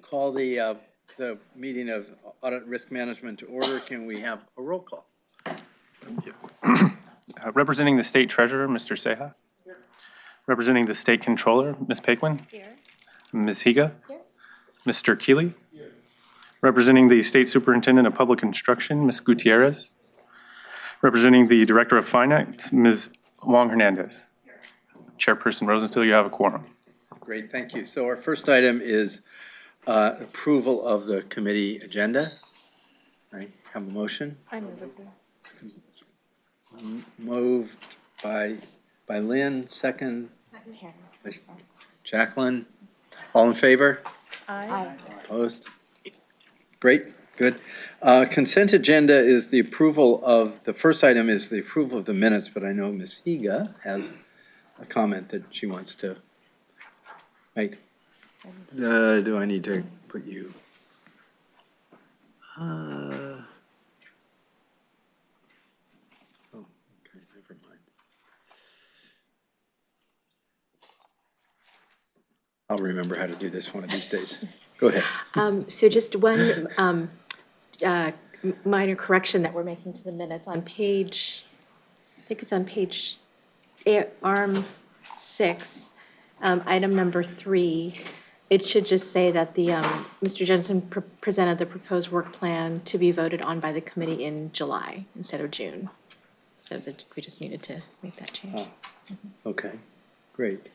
call the meeting of Audit and Risk Management to order. Can we have a roll call? Yes. Representing the State Treasurer, Mr. Seha. Here. Representing the State Controller, Ms. Paquin. Here. Ms. Higa. Here. Mr. Keeley. Here. Representing the State Superintendent of Public Instruction, Ms. Gutierrez. Representing the Director of Finance, Ms. Wong Hernandez. Here. Chairperson Rosenstiel, you have a quorum. Great, thank you. So our first item is approval of the committee agenda. Right, have a motion? I move it. Moved by Lynn, second by Jacqueline. All in favor? Aye. Opposed? Great, good. Consent agenda is the approval of, the first item is the approval of the minutes, but I know Ms. Higa has a comment that she wants to make. Do I need to put you? Oh, okay, never mind. I'll remember how to do this one of these days. Go ahead. So just one minor correction that we're making to the minutes on page, I think it's on page ARM 6, item number 3. It should just say that the Mr. Jensen presented the proposed work plan to be voted on by the committee in July instead of June. So that we just needed to make that change. Okay, great.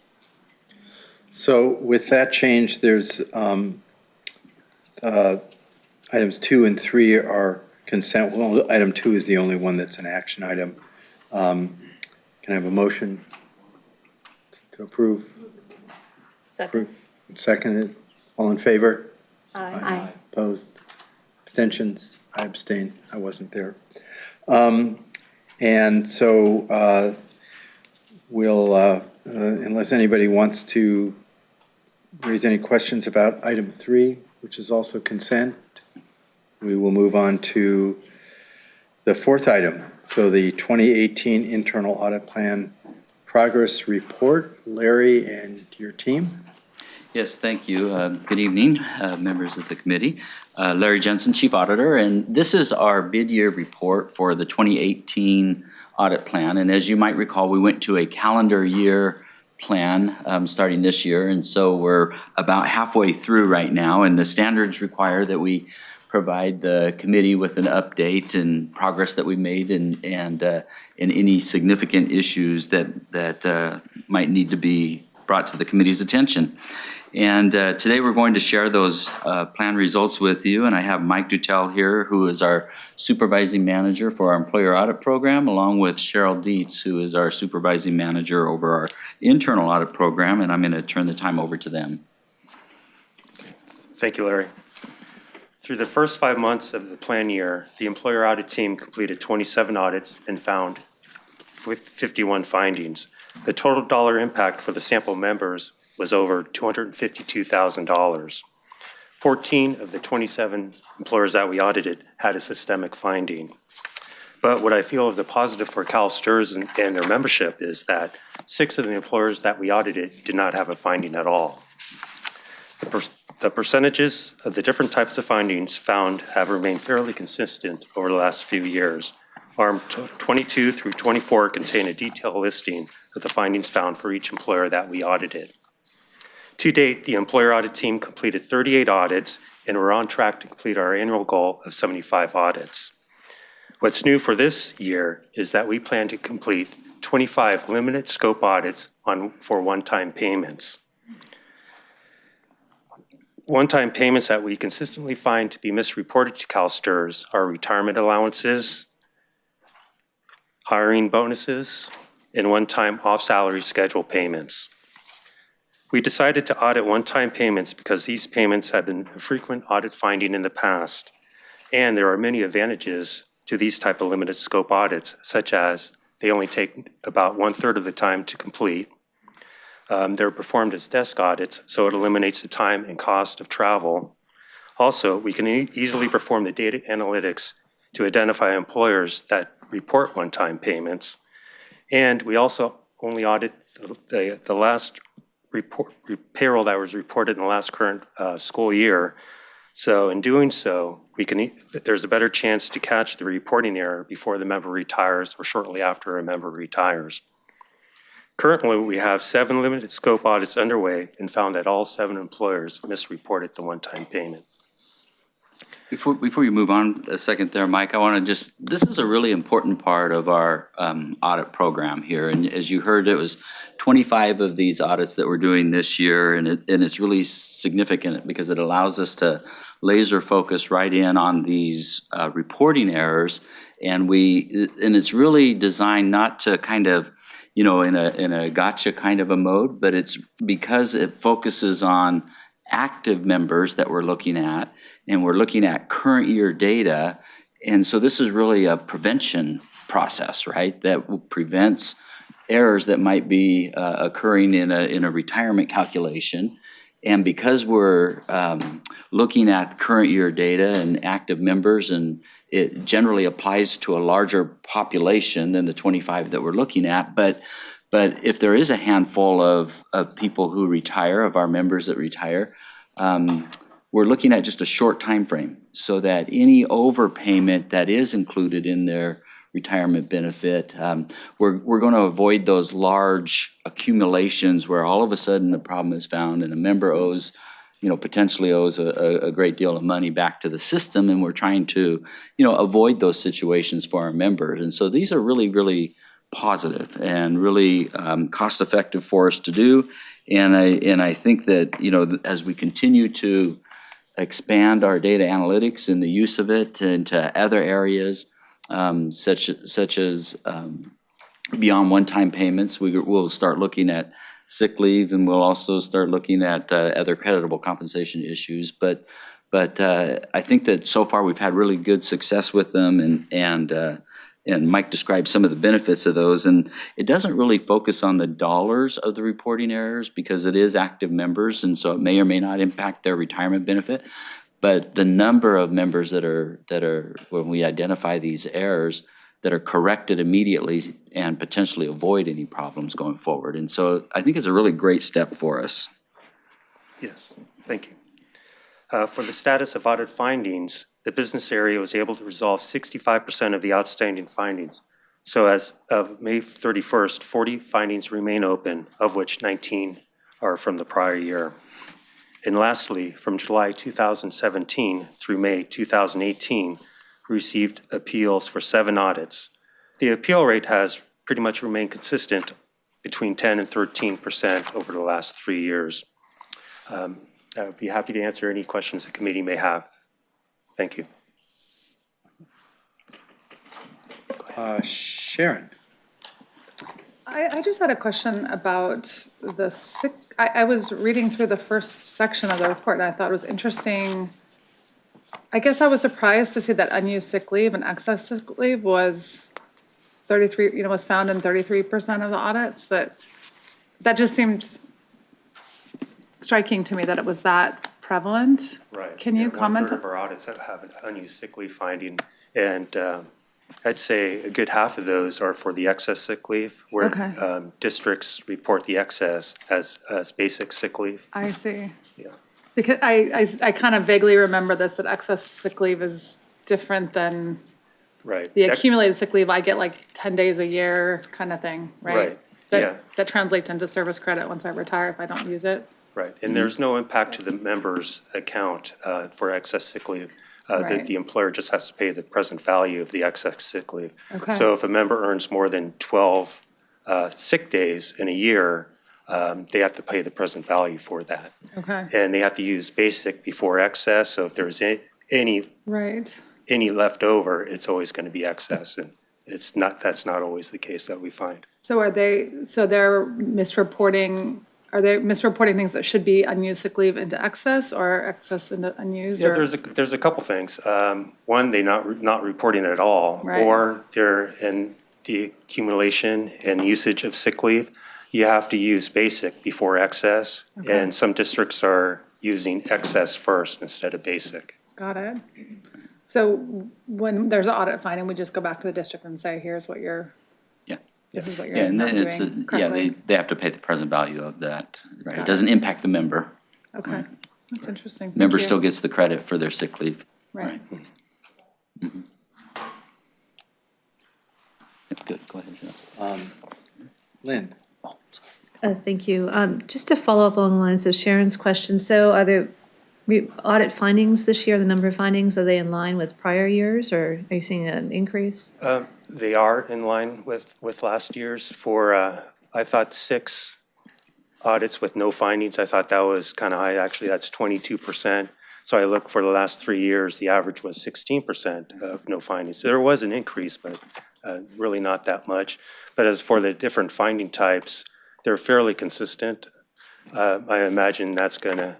So with that change, there's items 2 and 3 are consent. Well, item 2 is the only one that's an action item. Can I have a motion to approve? Second. Seconded. All in favor? Aye. Opposed? Abstentions? I abstain. I wasn't there. And so we'll, unless anybody wants to raise any questions about item 3, which is also consent, we will move on to the 4th item. So the 2018 Internal Audit Plan Progress Report. Larry and your team. Yes, thank you. Good evening, members of the committee. Larry Jensen, Chief Auditor, and this is our mid-year report for the 2018 audit plan. And as you might recall, we went to a calendar year plan starting this year, and so we're about halfway through right now, and the standards require that we provide the committee with an update and progress that we made and any significant issues that might need to be brought to the committee's attention. And today we're going to share those plan results with you, and I have Mike Dutel here, who is our supervising manager for our employer audit program, along with Cheryl Dietz, who is our supervising manager over our internal audit program, and I'm going to turn the time over to them. Thank you, Larry. Through the first 5 months of the plan year, the employer audit team completed 27 audits and found 51 findings. The total dollar impact for the sample members was over $252,000. 14 of the 27 employers that we audited had a systemic finding. But what I feel is a positive for CalSTRS and their membership is that 6 of the employers that we audited did not have a finding at all. The percentages of the different types of findings found have remained fairly consistent over the last few years. ARM 22 through 24 contain a detailed listing of the findings found for each employer that we audited. To date, the employer audit team completed 38 audits, and we're on track to complete our annual goal of 75 audits. What's new for this year is that we plan to complete 25 limited scope audits for one-time payments. One-time payments that we consistently find to be misreported to CalSTRS are retirement allowances, hiring bonuses, and one-time off-salary schedule payments. We decided to audit one-time payments because these payments have been a frequent audit finding in the past, and there are many advantages to these type of limited scope audits, such as they only take about 1/3 of the time to complete. They're performed as desk audits, so it eliminates the time and cost of travel. Also, we can easily perform the data analytics to identify employers that report one-time payments. And we also only audit the last payroll that was reported in the last current school year. So in doing so, there's a better chance to catch the reporting error before the member retires or shortly after a member retires. Currently, we have 7 limited scope audits underway and found that all 7 employers misreported the one-time payment. Before you move on a second there, Mike, I want to this is a really important part of our audit program here. And as you heard, it was 25 of these audits that we're doing this year, and it's really significant because it allows us to laser focus right in on these reporting errors. And it's really designed not to kind of, in a gotcha kind of a mode, but it's because it focuses on active members that we're looking at, and we're looking at current year data. And so this is really a prevention process, right? That prevents errors that might be occurring in a retirement calculation. And because we're looking at current year data and active members, and it generally applies to a larger population than the 25 that we're looking at, but if there is a handful of people who retire, of our members that retire, we're looking at just a short time frame, so that any overpayment that is included in their retirement benefit, we're going to avoid those large accumulations where all of a sudden a problem is found and a member potentially owes a great deal of money back to the system, and we're trying to, avoid those situations for our members. And so these are really, really positive and really cost-effective for us to do. And I think that, as we continue to expand our data analytics and the use of it into other areas, such as beyond one-time payments, we'll start looking at sick leave, and we'll also start looking at other creditable compensation issues. But I think that so far we've had really good success with them, and Mike described some of the benefits of those. And it doesn't really focus on the dollars of the reporting errors because it is active members, and so it may or may not impact their retirement benefit. But the number of members that are when we identify these errors, that are corrected immediately and potentially avoid any problems going forward. And so I think it's a really great step for us. Yes, thank you. For the status of audit findings, the business area was able to resolve 65% of the outstanding findings. So as of May 31st, 40 findings remain open, of which 19 are from the prior year. And lastly, from July 2017 through May 2018, we received appeals for 7 audits. The appeal rate has pretty much remained consistent between 10 and 13% over the last 3 years. I would be happy to answer any questions the committee may have. Thank you. Sharon. I just had a question about the sick. I was reading through the first section of the report, and I thought it was interesting. I guess I was surprised to see that unused sick leave and excess sick leave was 33, was found in 33% of the audits. That just seemed striking to me that it was that prevalent. Right. Can you comment? 1/3 of our audits have an unused sick leave finding, and I'd say a good half of those are for the excess sick leave, where districts report the excess as basic sick leave. I see. Yeah. Because I kind of vaguely remember this, that excess sick leave is different than Right. the accumulated sick leave. I get like 10 days a year kind of thing, right? Right, That translates into service credit once I retire if I don't use it. Right, and there's no impact to the member's account for excess sick leave. Right. The employer just has to pay the present value of the excess sick leave. Okay. So if a member earns more than 12 sick days in a year, they have to pay the present value for that. Okay. And they have to use basic before excess, so if there's Right. any left over, it's always going to be excess, and that's not always the case that we find. So they're misreporting, are they misreporting things that should be unused sick leave into excess or excess into unused? Yeah, or- there's a couple things. One, they're not reporting at all, Right. or they're in the accumulation and usage of sick leave. You have to use basic before excess, and some districts are using excess first instead of basic. Got it. So when there's an audit finding, we just go back to the district and say, here's what you're. Yeah. this is what Yeah, you're and not then it's, doing yeah, correctly. they have to pay the present value of that, right? It Got it. doesn't impact the member. Okay, that's interesting. Thank Member you. still gets the credit for their sick leave. Right. Good, go ahead, Cheryl. Lynn? Thank you. Just to follow up along the lines of Sharon's question, so are the audit findings this year, the number of findings, are they in line with prior years, or are you seeing an increase? They are in line with last year's for, I thought 6 audits with no findings. I thought that was kind of high. Actually, that's 22%. So I looked for the last 3 years, the average was 16% of no findings. So there was an increase, but really not that much. But as for the different finding types, they're fairly consistent. I imagine that's going to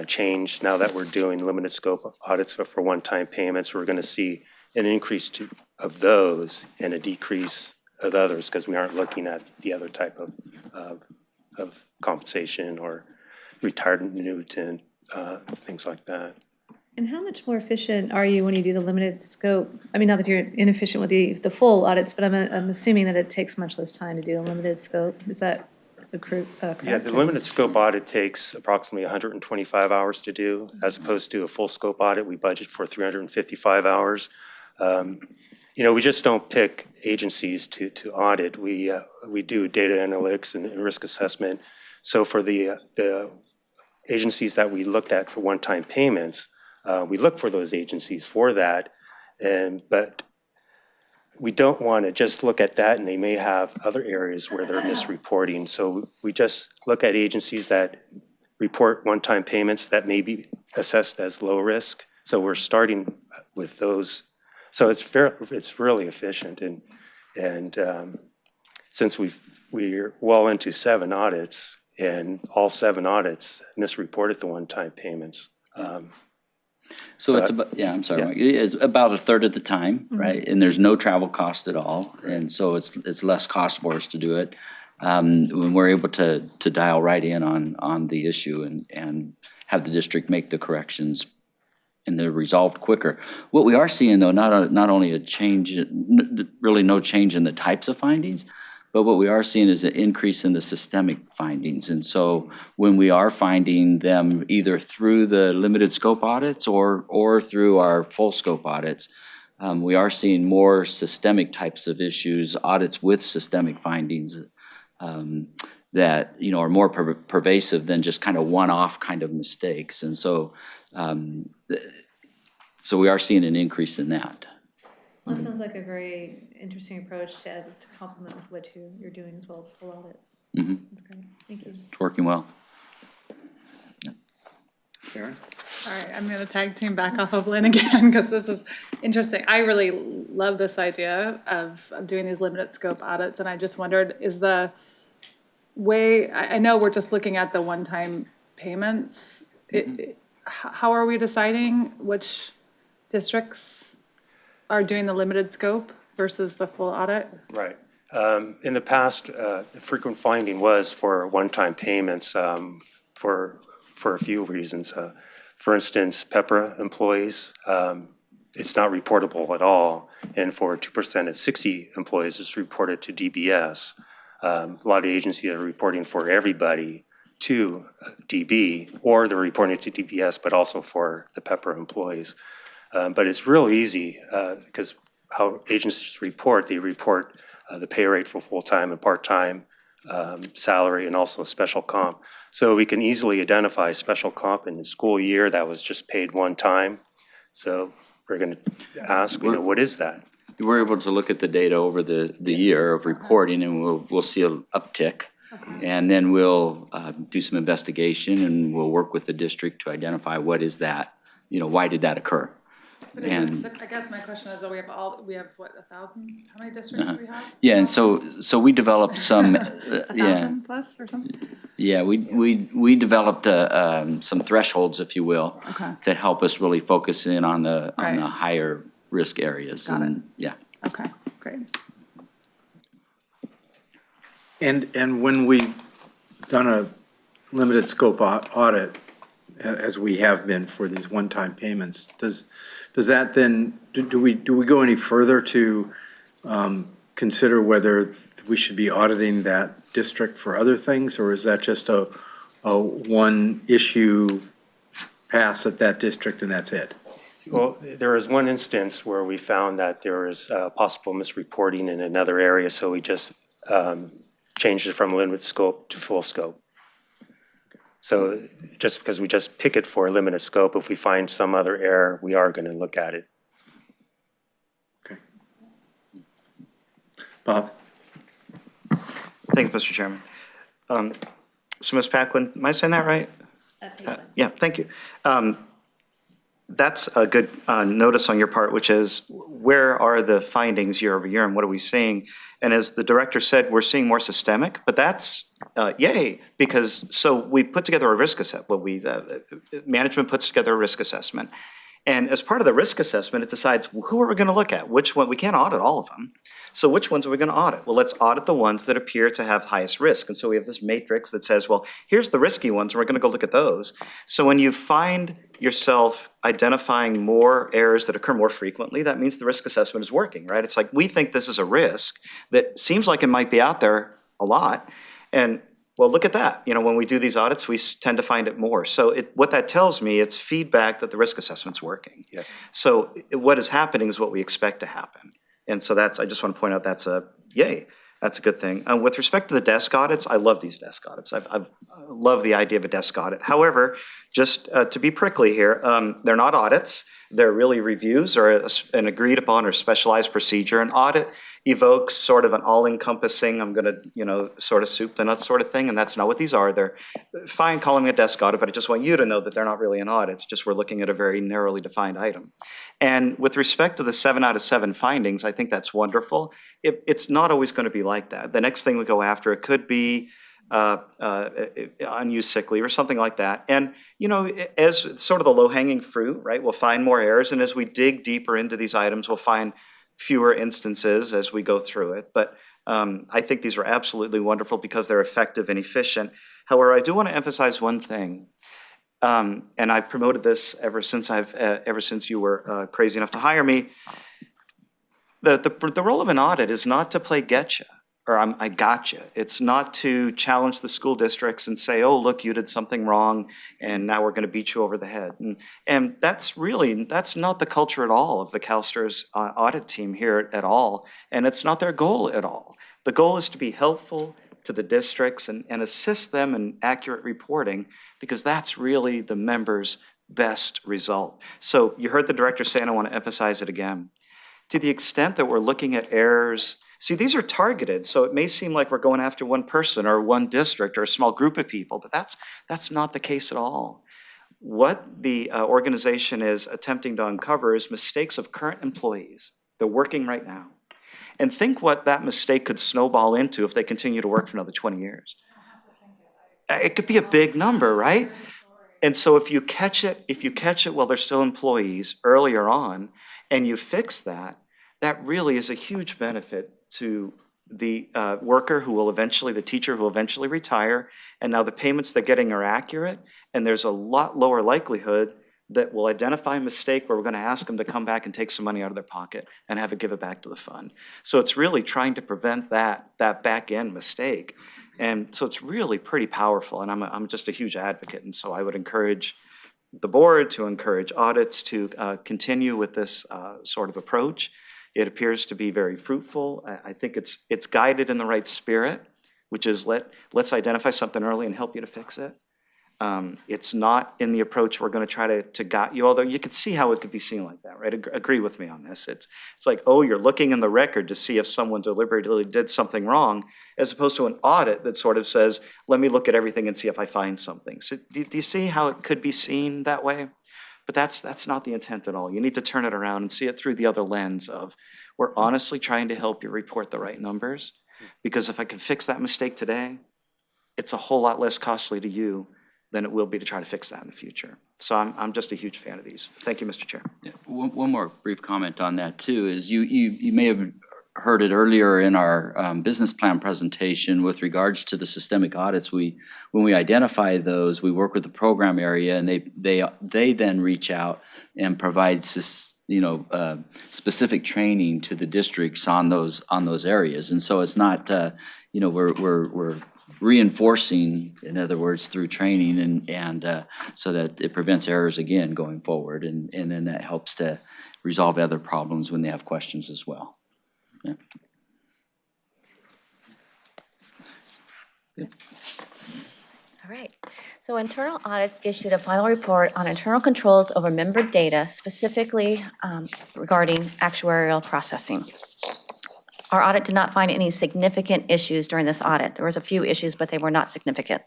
change now that we're doing limited scope audits for one-time payments. We're going to see an increase of those and a decrease of others because we aren't looking at the other type of compensation or retired annuitant, things like that. And how much more efficient are you when you do the limited scope? I mean, not that you're inefficient with the full audits, but I'm assuming that it takes much less time to do a limited scope. Is that correct? Yeah, the limited scope audit takes approximately 125 hours to do, as opposed to a full scope audit. We budget for 355 hours. We just don't pick agencies to audit. We do data analytics and risk assessment. So for the agencies that we looked at for one-time payments, we look for those agencies for that. But we don't want to just look at that, and they may have other areas where they're misreporting. So we just look at agencies that report one-time payments that may be assessed as low risk. So we're starting with those. So it's really efficient. And since we're well into 7 audits, and all 7 audits misreported the one-time payments. So it's about, yeah, I'm sorry, Mike. It's about a third of the time, right? And there's no travel cost at all. And so it's less cost for us to do it. When we're able to dial right in on the issue and have the district make the corrections and they're resolved quicker. What we are seeing though, not only a change, really no change in the types of findings, but what we are seeing is an increase in the systemic findings. And so when we are finding them either through the limited scope audits or through our full scope audits, we are seeing more systemic types of issues, audits with systemic findings that are more pervasive than just kind of one-off kind of mistakes. And so, so we are seeing an increase in that. Well, that sounds like a very interesting approach to complement with what you're doing as well with full audits. Mm-hmm. That's great. Thank you. It's working well. Sharon? All right, I'm going to tag team back off of Lynn again because this is interesting. I really love this idea of doing these limited scope audits, and I just wondered, is the way, I know we're just looking at the one-time payments. How are we deciding which districts are doing the limited scope versus the full audit? Right. In the past, frequent finding was for one-time payments for a few reasons. For instance, PEPRA employees, it's not reportable at all. And for 2% at 60 employees, it's reported to DBS. A lot of agencies are reporting for everybody to DB, or they're reporting to DBS, but also for the PEPRA employees. But it's real easy because how agencies report, they report the pay rate for full-time and part-time, salary, and also special comp. So we can easily identify special comp in the school year that was just paid one time. So we're going to ask, what is that? We're able to look at the data over the year of reporting, and we'll see an uptick. Okay. And then we'll do some investigation, and we'll work with the district to identify what is that, why did that occur? And I guess my question is, we have what, 1,000? How many districts do we have? Yeah, and so we developed some. 1,000 plus or something? Yeah, we developed some thresholds, if you will, to help us really focus in on the higher risk areas. Got it. Yeah. Okay, great. And when we've done a limited scope audit, as we have been for these one-time payments, does that then, do we go any further to consider whether we should be auditing that district for other things, or is that just a one issue pass at that district and that's it? Well, there is one instance where we found that there is possible misreporting in another area, so we just changed it from limited scope to full scope. So just because we just pick it for a limited scope, if we find some other error, we are going to look at it. Okay. Bob? Thank you, Mr. Chairman. So Ms. Paquin, am I saying that right? Yeah, thank you. That's a good notice on your part, which is where are the findings year over year and what are we seeing? And as the director said, we're seeing more systemic, but that's yay, because so we put together a risk assessment. Well, management puts together a risk assessment. And as part of the risk assessment, it decides who are we going to look at? Which one? We can't audit all of them. So which ones are we going to audit? Well, let's audit the ones that appear to have highest risk. And so we have this matrix that says, well, here's the risky ones, and we're going to go look at those. So when you find yourself identifying more errors that occur more frequently, that means the risk assessment is working, right? It's like, we think this is a risk that seems like it might be out there a lot. And well, look at that. You know, when we do these audits, we tend to find it more. So what that tells me, it's feedback that the risk assessment's working. Yes. So what is happening is what we expect to happen. And so I just want to point out that's a yay. That's a good thing. With respect to the desk audits, I love these desk audits. I love the idea of a desk audit. However, just to be prickly here, they're not audits. They're really reviews or an agreed upon or specialized procedure. An audit evokes sort of an all-encompassing, I'm going to, sort of soup the nuts sort of thing, and that's not what these are. They're fine calling it a desk audit, but I just want you to know that they're not really an audit. It's just we're looking at a very narrowly defined item. And with respect to the 7 out of 7 findings, I think that's wonderful. It's not always going to be like that. The next thing we go after, it could be unused sick leave or something like that. And, as sort of the low-hanging fruit, right, we'll find more errors. And as we dig deeper into these items, we'll find fewer instances as we go through it. But I think these are absolutely wonderful because they're effective and efficient. However, I do want to emphasize one thing. And I've promoted this ever since you were crazy enough to hire me. The role of an audit is not to play getcha. Or I gotcha. It's not to challenge the school districts and say, oh, look, you did something wrong, and now we're going to beat you over the head. And that's not the culture at all of the CalSTRS audit team here at all, and it's not their goal at all. The goal is to be helpful to the districts and assist them in accurate reporting, because that's really the members' best result. So you heard the director say, and I want to emphasize it again, to the extent that we're looking at errors. See, these are targeted, so it may seem like we're going after one person or one district or a small group of people, but that's not the case at all. What the organization is attempting to uncover is mistakes of current employees. They're working right now. And think what that mistake could snowball into if they continue to work for another 20 years. It could be a big number, right? And so if you catch it while they're still employees earlier on, and you fix that, that really is a huge benefit to the worker who will eventually, the teacher who will eventually retire, and now the payments they're getting are accurate, and there's a lot lower likelihood that we'll identify a mistake where we're going to ask them to come back and take some money out of their pocket and have it give it back to the fund. So it's really trying to prevent that back end mistake. And so it's really pretty powerful, and I'm just a huge advocate, and so I would encourage the board to encourage audits to continue with this sort of approach. It appears to be very fruitful. I think it's guided in the right spirit, which is let's identify something early and help you to fix it. It's not in the approach we're going to try to got you, although you could see how it could be seen like that, right? Agree with me on this. It's like, oh, you're looking in the record to see if someone deliberately did something wrong, as opposed to an audit that sort of says, let me look at everything and see if I find something. So do you see how it could be seen that way? But that's not the intent at all. You need to turn it around and see it through the other lens of, we're honestly trying to help you report the right numbers, because if I can fix that mistake today, it's a whole lot less costly to you than it will be to try to fix that in the future. So I'm just a huge fan of these. Thank you, Mr. Chair. Yeah, one more brief comment on that too is you may have heard it earlier in our business plan presentation with regards to the systemic audits. When we identify those, we work with the program area, and they then reach out and provide specific training to the districts on those areas. And so it's not we're reinforcing, in other words, through training and so that it prevents errors again going forward, and then that helps to resolve other problems when they have questions as well. Yeah. All right. So internal audits issued a final report on internal controls over member data, specifically regarding actuarial processing. Our audit did not find any significant issues during this audit. There was a few issues, but they were not significant.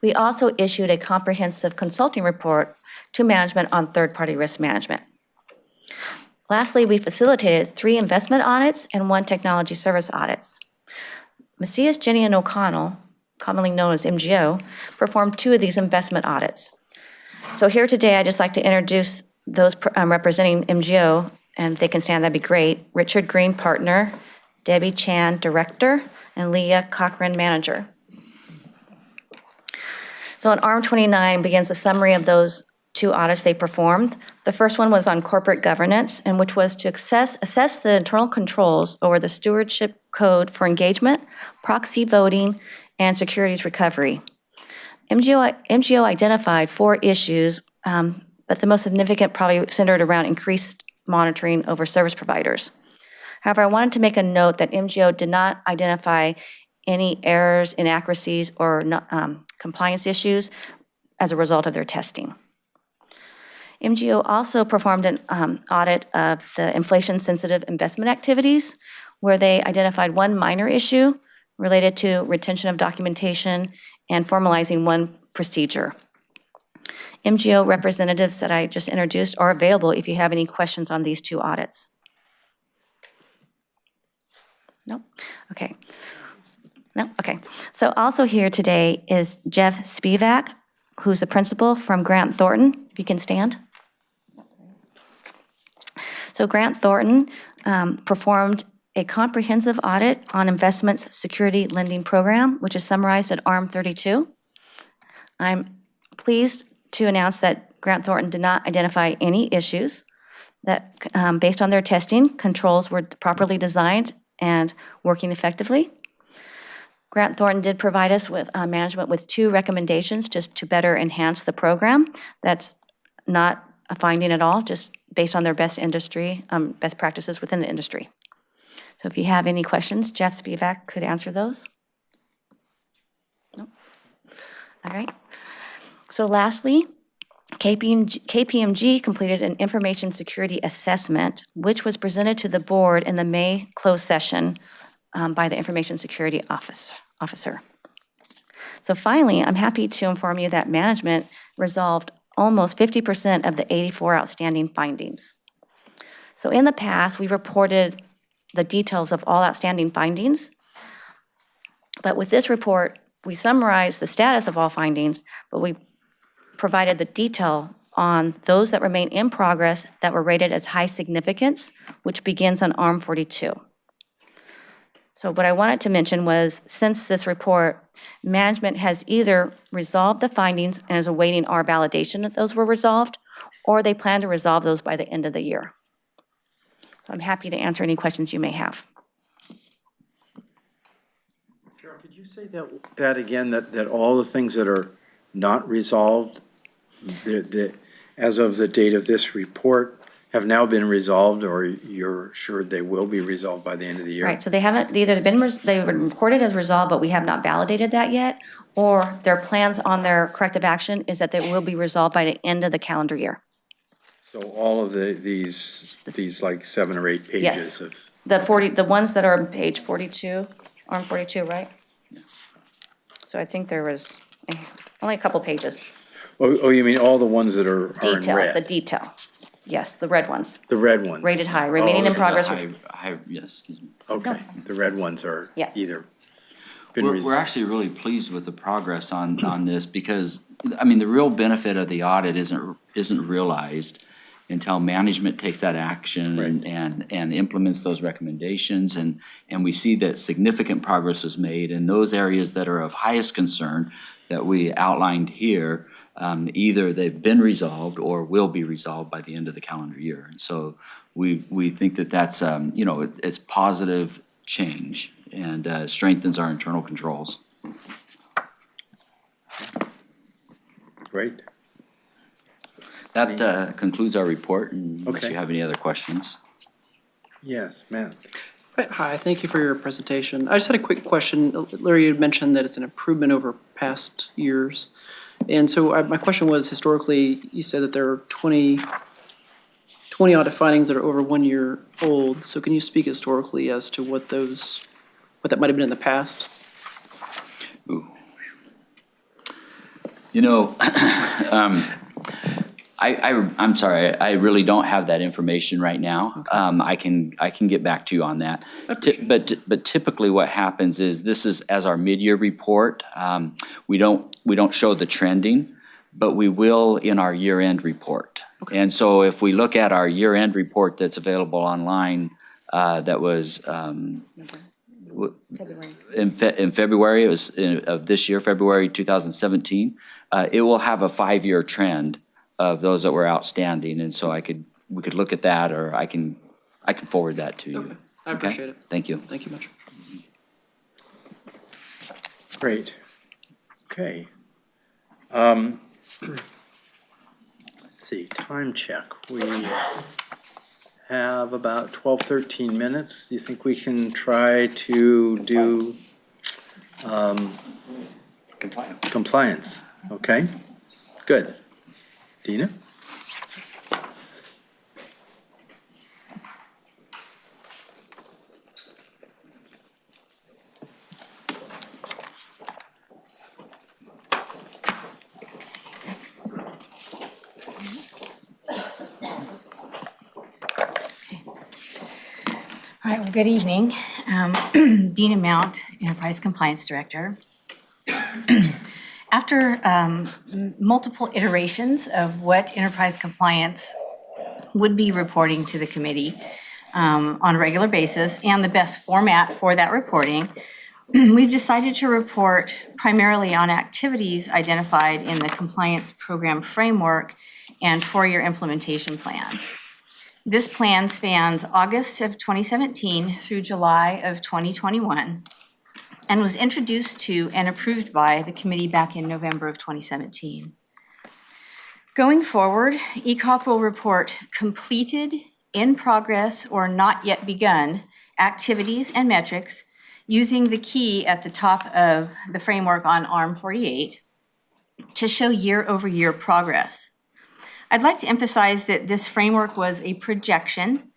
We also issued a comprehensive consulting report to management on third-party risk management. Lastly, we facilitated 3 investment audits and 1 technology service audits. Macias, Jenny, and O'Connell, commonly known as MGO, performed 2 of these investment audits. So here today, I'd just like to introduce those representing MGO, and if they can stand, that'd be great. Richard Green, partner, Debbie Chan, director, and Leah Cochran, manager. So on ARM 29 begins a summary of those 2 audits they performed. The first one was on corporate governance, and which was to assess the internal controls over the stewardship code for engagement, proxy voting, and securities recovery. MGO identified 4 issues, but the most significant probably centered around increased monitoring over service providers. However, I wanted to make a note that MGO did not identify any errors, inaccuracies, or compliance issues as a result of their testing. MGO also performed an audit of the inflation-sensitive investment activities, where they identified 1 minor issue related to retention of documentation and formalizing 1 procedure. MGO representatives that I just introduced are available if you have any questions on these 2 audits. No? Okay. No? Okay. So also here today is Jeff Spivak, who's the principal from Grant Thornton, if you can stand. So Grant Thornton performed a comprehensive audit on investments security lending program, which is summarized at ARM 32. I'm pleased to announce that Grant Thornton did not identify any issues, that based on their testing, controls were properly designed and working effectively. Grant Thornton did provide us with management with 2 recommendations just to better enhance the program. That's not a finding at all, just based on their best practices within the industry. So if you have any questions, Jeff Spivak could answer those. No? All right. So lastly, KPMG completed an information security assessment, which was presented to the board in the May closed session by the information security officer. So finally, I'm happy to inform you that management resolved almost 50% of the 84 outstanding findings. So in the past, we reported the details of all outstanding findings, but with this report, we summarized the status of all findings, but we provided the detail on those that remain in progress that were rated as high significance, which begins on ARM 42. So what I wanted to mention was, since this report, management has either resolved the findings and is awaiting our validation that those were resolved, or they plan to resolve those by the end of the year. So I'm happy to answer any questions you may have. Cheryl, could you say that again, that all the things that are not resolved, as of the date of this report, have now been resolved, or you're sure they will be resolved by the end of the year? Right, so they haven't, either been, they were reported as resolved, but we have not validated that yet, or their plans on their corrective action is that they will be resolved by the end of the calendar year. So all of these like 7 or 8 pages Yes. of. The ones that are on page 42, ARM 42, right? So I think there was only a couple pages. Oh, you mean all the ones that are in Details, red? the detail. Yes, the red ones, The red ones? rated high, remaining in progress. Yes, excuse me. Okay, the red ones are Yes. either been We're actually really pleased with the progress on this because, I mean, the real benefit of the audit isn't realized until management takes that action and implements those recommendations. And we see that significant progress is made in those areas that are of highest concern that we outlined here. Either they've been resolved or will be resolved by the end of the calendar year. And so we think that that's, it's positive change and strengthens our internal controls. Great. That concludes our report, unless Okay. you have any other questions. Yes, Matt. Hi, thank you for your presentation. I just had a quick question. Larry, you had mentioned that it's an improvement over past years. And so my question was, historically, you said that there are 20 audit findings that are over 1 year old. So can you speak historically as to what that might have been in the past? Ooh. You know, I'm sorry, I really don't have that information right now. I can get back to you on that. But typically what happens is, this is as our mid-year report. We don't show the trending, but we will in our year-end report. Okay. And so if we look at our year-end report that's available online, that was in February, it was of this year, February 2017, it will have a 5-year trend of those that were outstanding, and so we could look at that, or I can forward that to you. Okay, I appreciate it. Thank you. Thank you much. Great. Okay. Let's see, time check. We have about 12, 13 minutes. Do you think we can try to do compliance? Okay, good. Dina? All right, well, good evening. Dina Mount, Enterprise Compliance Director. After multiple iterations of what Enterprise Compliance would be reporting to the committee on a regular basis and the best format for that reporting, we've decided to report primarily on activities identified in the compliance program framework and four-year implementation plan. This plan spans August of 2017 through July of 2021 and was introduced to and approved by the committee back in November of 2017. Going forward, ECOP will report completed, in progress, or not yet begun activities and metrics using the key at the top of the framework on ARM 48 to show year-over-year progress. I'd like to emphasize that this framework was a projection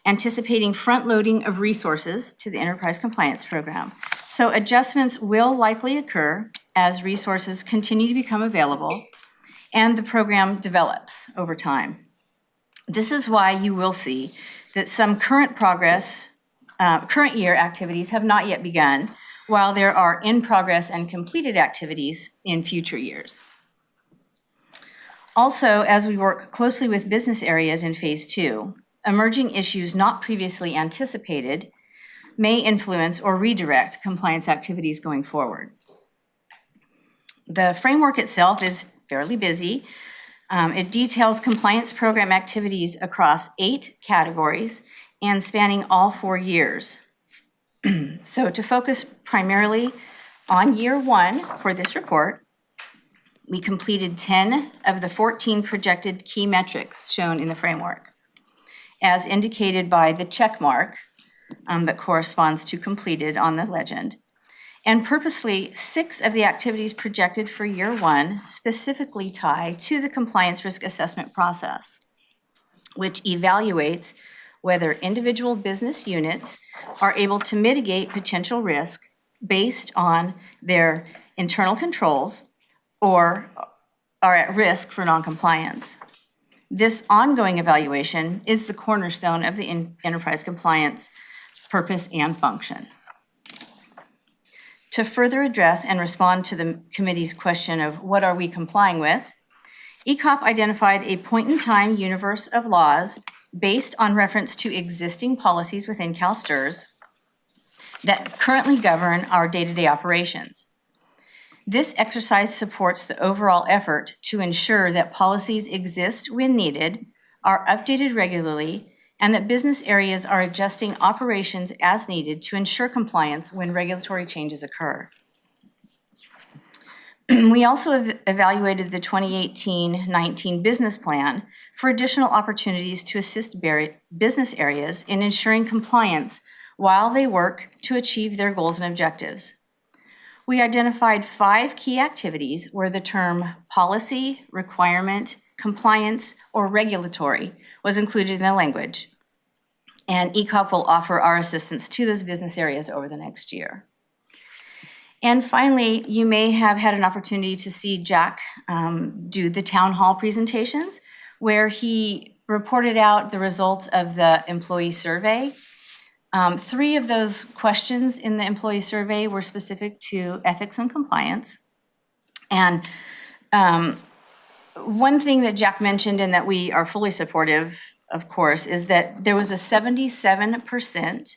anticipating front-loading of resources to the Enterprise Compliance Program. So adjustments will likely occur as resources continue to become available and the program develops over time. This is why you will see that some current year activities have not yet begun, while there are in-progress and completed activities in future years. Also, as we work closely with business areas in Phase 2, emerging issues not previously anticipated may influence or redirect compliance activities going forward. The framework itself is fairly busy. It details compliance program activities across 8 categories and spanning all 4 years. So to focus primarily on year 1 for this report, we completed 10 of the 14 projected key metrics shown in the framework, as indicated by the check mark that corresponds to completed on the legend. And purposely, 6 of the activities projected for year 1 specifically tie to the compliance risk assessment process, which evaluates whether individual business units are able to mitigate potential risk based on their internal controls or are at risk for noncompliance. This ongoing evaluation is the cornerstone of the enterprise compliance purpose and function. To further address and respond to the committee's question of what are we complying with, ECOP identified a point-in-time universe of laws based on reference to existing policies within CalSTRS that currently govern our day-to-day operations. This exercise supports the overall effort to ensure that policies exist when needed, are updated regularly, and that business areas are adjusting operations as needed to ensure compliance when regulatory changes occur. We also evaluated the 2018-19 business plan for additional opportunities to assist business areas in ensuring compliance while they work to achieve their goals and objectives. We identified 5 key activities where the term policy, requirement, compliance, or regulatory was included in the language. And ECOP will offer our assistance to those business areas over the next year. And finally, you may have had an opportunity to see Jack do the town hall presentations, where he reported out the results of the employee survey. 3 of those questions in the employee survey were specific to ethics and compliance. And one thing that Jack mentioned and that we are fully supportive, of course, is that there was a 77%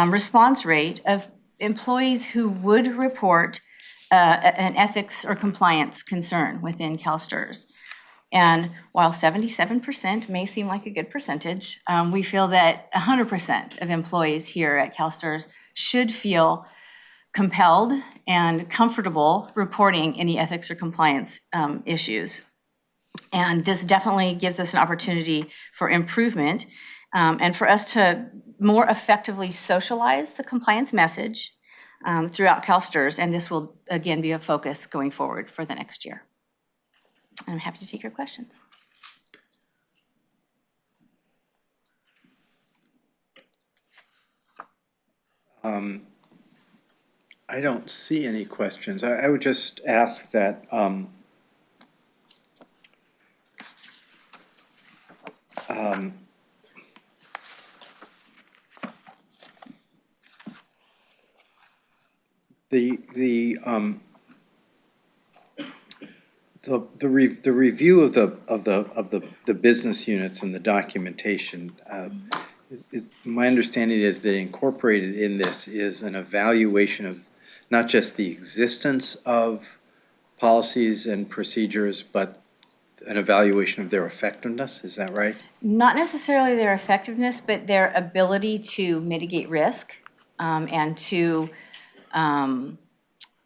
response rate of employees who would report an ethics or compliance concern within CalSTRS. And while 77% may seem like a good percentage, we feel that 100% of employees here at CalSTRS should feel compelled and comfortable reporting any ethics or compliance issues. And this definitely gives us an opportunity for improvement and for us to more effectively socialize the compliance message throughout CalSTRS, and this will again be a focus going forward for the next year. And I'm happy to take your questions. I don't see any questions. I would just ask that the review of the business units and the documentation is my understanding is that incorporated in this is an evaluation of not just the existence of policies and procedures, but an evaluation of their effectiveness. Is that right? Not necessarily their effectiveness, but their ability to mitigate risk and to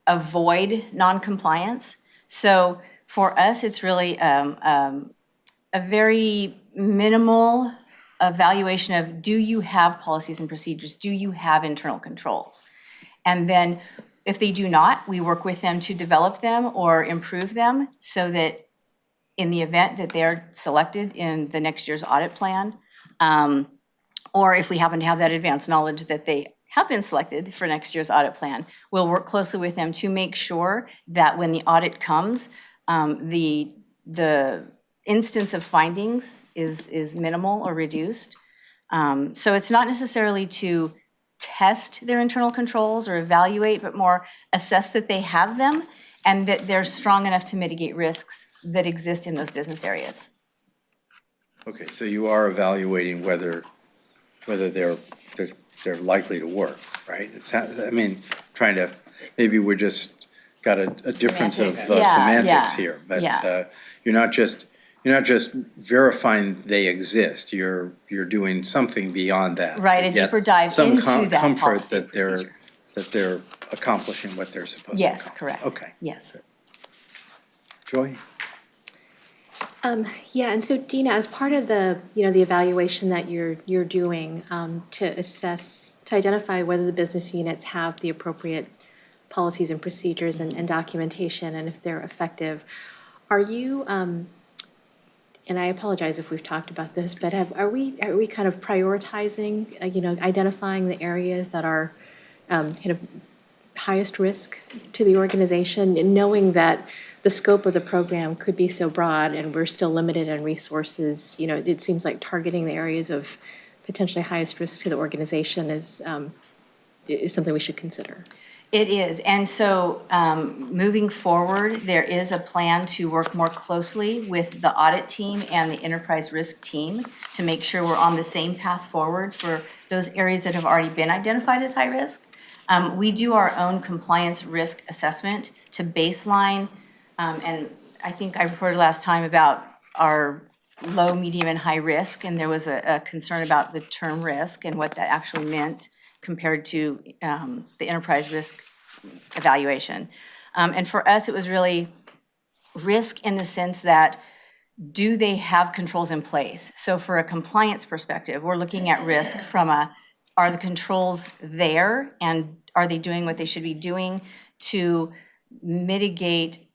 avoid non-compliance. So for us, it's really a very minimal evaluation of, do you have policies and procedures? Do you have internal controls? And then if they do not, we work with them to develop them or improve them so that in the event that they're selected in the next year's audit plan, or if we happen to have that advanced knowledge that they have been selected for next year's audit plan, we'll work closely with them to make sure that when the audit comes, the instance of findings is minimal or reduced. So it's not necessarily to test their internal controls or evaluate, but more assess that they have them and that they're strong enough to mitigate risks that exist in those business areas. Okay, so you are evaluating whether they're likely to work, right? It's, I mean, trying to, maybe we're just got a difference of semantics here, but you're not just verifying they exist. You're doing something beyond that. Right, a deeper dive into that comfort policy that they're accomplishing what they're supposed to. Yes, correct. Okay. Yes. Joy? Yeah, and so Dina, as part of the evaluation that you're doing to identify whether the business units have the appropriate policies and procedures and documentation and if they're effective, are you, and I apologize if we've talked about this, but are we kind of prioritizing, identifying the areas that are kind of highest risk to the organization, and knowing that the scope of the program could be so broad and we're still limited in resources? It seems like targeting the areas of potentially highest risk to the organization is something we should consider. It is, and so moving forward, there is a plan to work more closely with the audit team and the enterprise risk team to make sure we're on the same path forward for those areas that have already been identified as high risk. We do our own compliance risk assessment to baseline, and I think I reported last time about our low, medium, and high risk, and there was a concern about the term risk and what that actually meant compared to the enterprise risk evaluation. And for us, it was really risk in the sense that, do they have controls in place? So for a compliance perspective, we're looking at risk from are the controls there, and are they doing what they should be doing to mitigate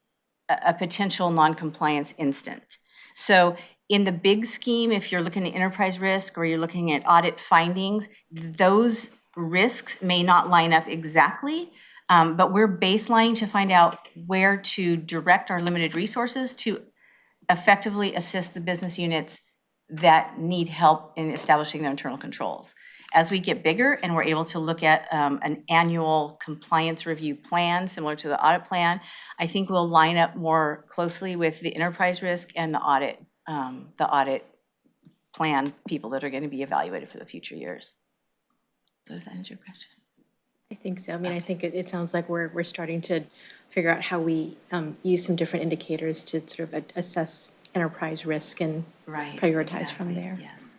a potential non-compliance incident? So in the big scheme, if you're looking at enterprise risk or you're looking at audit findings, those risks may not line up exactly, but we're baselining to find out where to direct our limited resources to effectively assist the business units that need help in establishing their internal controls. As we get bigger and we're able to look at an annual compliance review plan similar to the audit plan, I think we'll line up more closely with the enterprise risk and the audit plan people that are going to be evaluated for the future years. Does that answer your question? I think so. I mean, I think it sounds like we're starting to figure out how we use some different indicators to sort of assess enterprise risk and prioritize from there. Yes.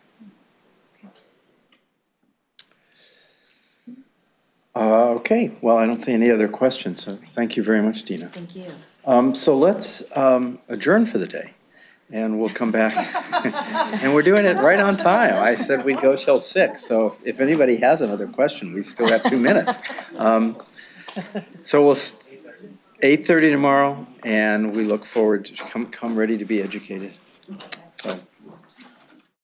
Okay, well, I don't see any other questions, so thank you very much, Dina. Thank you. So let's adjourn for the day, and we'll come back. And we're doing it right on time. I said we'd go till 6, so if anybody has another question, we still have 2 minutes. So we'll 8:30 tomorrow, and we look forward to come ready to be educated. So